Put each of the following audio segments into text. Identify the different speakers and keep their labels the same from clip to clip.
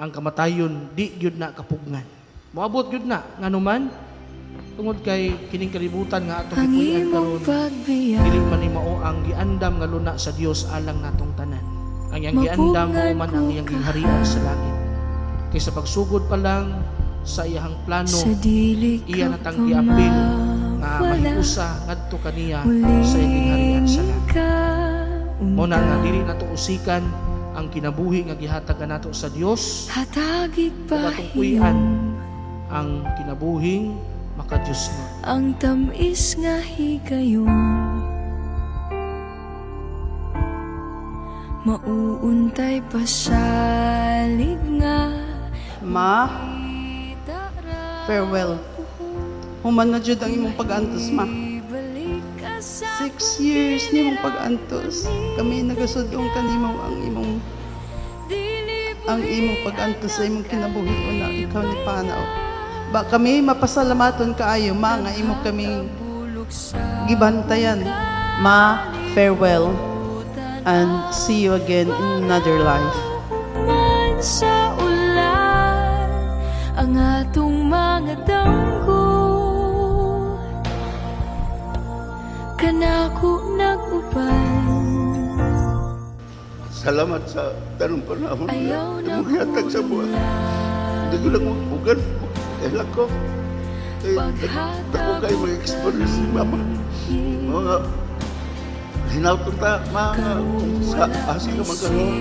Speaker 1: ang kamatayon di gyud na kapugnan. Moabot gyud na nganuman tungod kay kining kalibutan nga atong gipuy-an karon dili man ni mao ang giandam nga luna sa Dios alang natong tanan. Ang iyang giandam mao man ang iyang giharian sa langit. Kay sa pagsugod pa lang sa iyang plano, iya natang giapil nga mahiusa ngadto kaniya sa iyang ginharian sa langit. Mo na nga dili nato usikan ang kinabuhi nga gihatag nato sa Dios. Katungkuyan ang kinabuhing makadiyos mo.
Speaker 2: Ang tamis nga higayon mauuntay pasalig nga.
Speaker 3: Ma, farewell. Human na jud ang imong pag-antos, ma. 6 years ni mong pag-antos. Kami nagasudong kanimo ang imong pag-antos sa imong kinabuhi una ikaw ni Panaw. Ba kami mapasalamaton kaayo, ma, nga imo kaming gibantayan. Ma, farewell and see you again in another life.
Speaker 2: Sa ulan ang atong mga danggo kanako nag-uban.
Speaker 4: Salamat sa tanong panahon
Speaker 2: Ayaw
Speaker 4: na
Speaker 2: na
Speaker 4: maghihatag sa buwan. Hindi ko lang magbugan. Kailan ko. Ako kayo mag-experience ni Mama. Mga hinauton ta, mga sa asing ka magkaroon.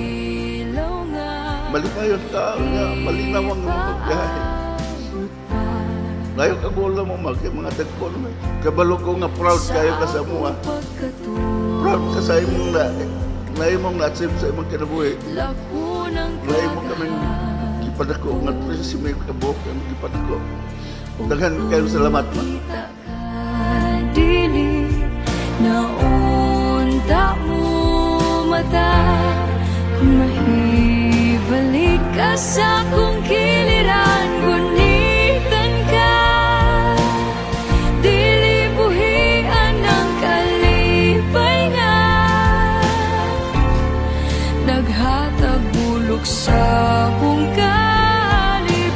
Speaker 4: Malipayon ka, malinaw ang mga pagbiyahe. Layo ka bola mo mga tagpon. Kabalo ko nga proud kayo ka sa mga. Proud ka sa imong na imong na-achieve sa imong kinabuhi. Layo mo kaming gipadako nga si may kabok ang gipadako. Daghan kayo salamat, ma.
Speaker 2: Dili na unta mo mata kung mahibalik ka sa kong kiliran, gunitan ka. Dili buhian ang kalipay nga naghatag bulok sa kong kalibutan.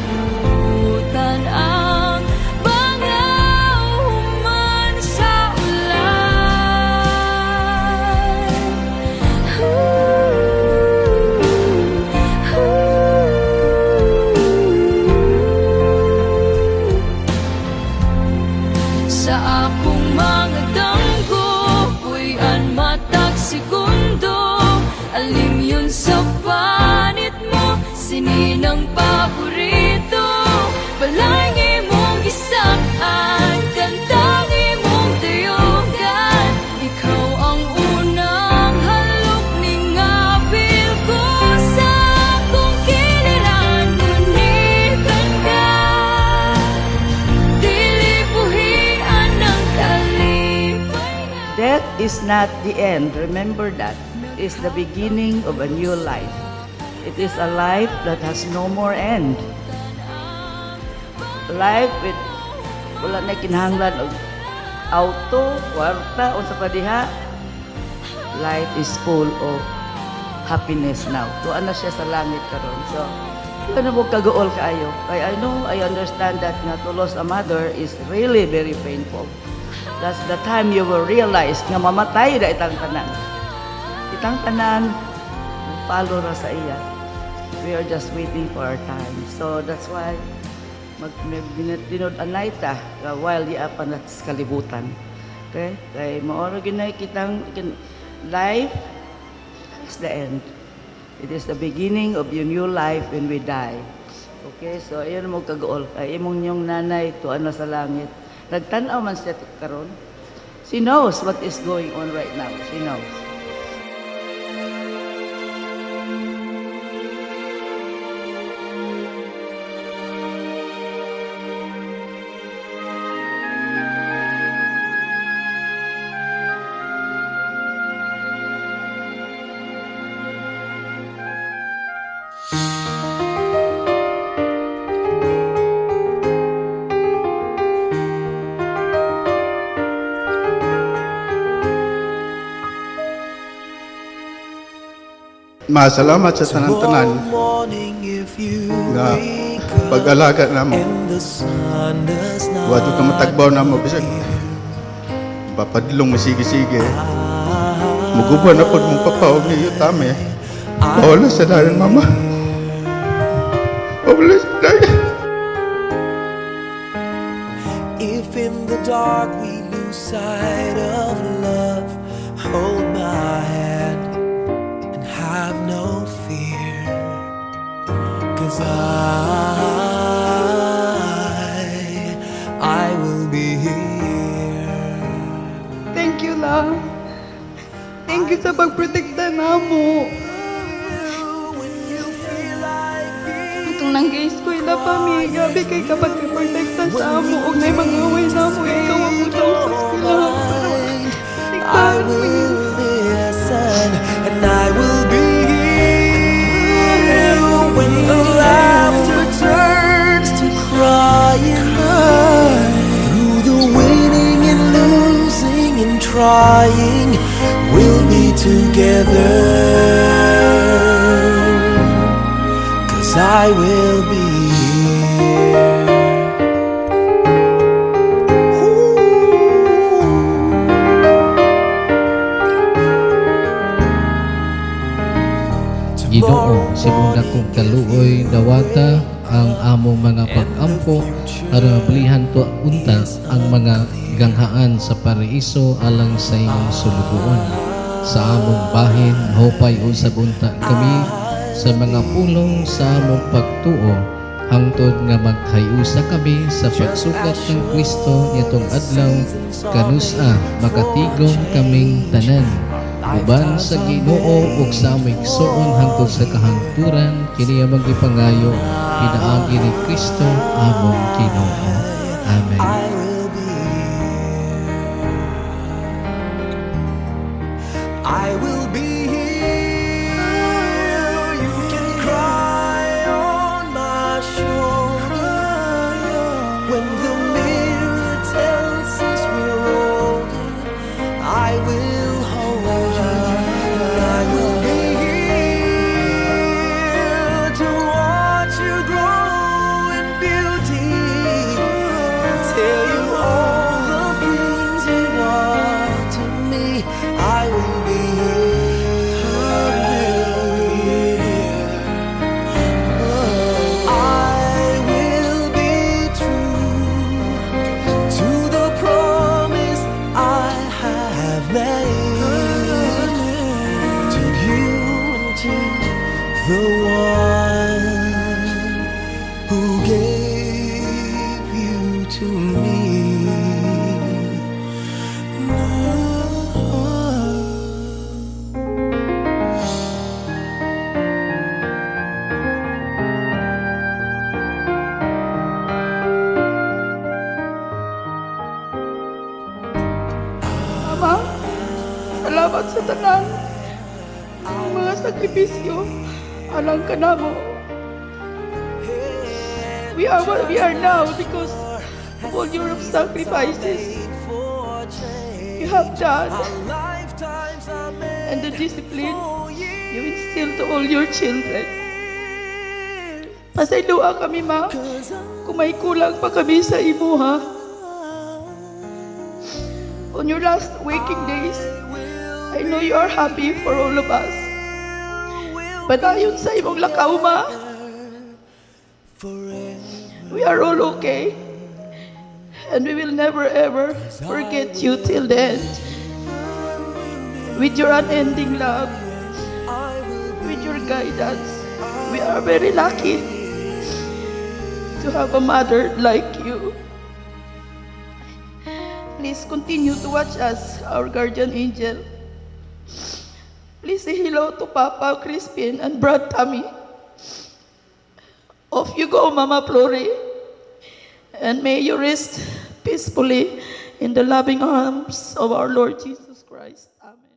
Speaker 2: Ang bangaw human sa ulan. Sa akong mga danggo puy-an matag segundo, alim yun sa panit mo, sininang paborito. Balay imong gisaan, kantang imong tuyogan. Ikaw ang unang halok ning apil ko sa akong kiniran, gunitan ka. Dili buhian ang kalipay nga.
Speaker 5: Death is not the end. Remember that. It is the beginning of a new life. It is a life that has no more end. Life with wala na kinahanglan og auto, kwarta, unsa pa diha. Life is full of happiness now. Tuan na siya sa langit karon. So, yun na mo kagool kaayo. I know, I understand that nga to lose a mother is really very painful. That's the time you will realize nga mamatay na itang tanan. Itang tanan, palo na sa iya. We are just waiting for our time. So that's why dinod-anay ta while di apan at kalibutan. Okay? Kay maoro ginay kitang life is the end. It is the beginning of your new life when we die. Okay? So ayun mo kagool. Ay imong yung nanay tuan na sa langit. Nagtanaw man siya karon. She knows what is going on right now. She knows.
Speaker 6: Masalamat sa tanan-tanan nga pag-alaga namo. Wato ka matagbaw namo bisag papadlong masige-sige. Muguban na pod mong papaog ni Yutame. Wala sa dalan mama. Wala sa dalan.
Speaker 7: If in the dark we lose sight of love, hold my hand and have no fear. 'Cause I will be here.
Speaker 3: Thank you lang. Thank you sa pagprotekta namo. Itong nang-eskwela pa mi, gabi kay kapag protekta sa amo og may mga away namo, ikaw ang utang sa eskwelahan.
Speaker 7: I will listen and I will be here when the laughter turns to crying. Through the winning and losing and trying, we'll be together. 'Cause I will be here.
Speaker 8: Ginoo, sa muna kong kaluoy dawata ang among mga pag-ampo para mablihan to unta ang mga ganghaan sa paraiso alang sa imong sulugoon. Sa among bahin, hopay usab unta kami sa mga pulong sa among pagtuo hangtod nga maghayusa kami sa pagsukat ng Kristo nitong adlaw kanusa makatigom kaming tanan uban sa Ginoo ug sa aming igsoon hangtod sa kahangturan kini ang magipangayo pinaagi ni Kristo among Ginoo. Amen.
Speaker 7: I will be here. I will be here. You can cry on my shoulder when the mirror tells us we're older. I will hold you. I will be here to watch you grow in beauty. Tell you all the things you are to me. I will be here. I will be true to the promise I have made to you and to the one who gave you to me.
Speaker 3: Ama, salamat sa tanan. Ang mga sakripisyo, alang ka namo. We are what we are now because of all your sacrifices you have done and the discipline you instill to all your children. Pasayloa kami, ma, kung may kulang pa kami sa imo, ha? On your last waking days, I know you are happy for all of us. But ayon sa imong lakaw, ma, we are all okay. And we will never ever forget you till the end. With your unending love, with your guidance, we are very lucky to have a mother like you. Please continue to watch us, our guardian angel. Please say hello to Papa Crispin and Brad Tommy. Off you go, Mama Flori. And may you rest peacefully in the loving arms of our Lord Jesus Christ. Amen.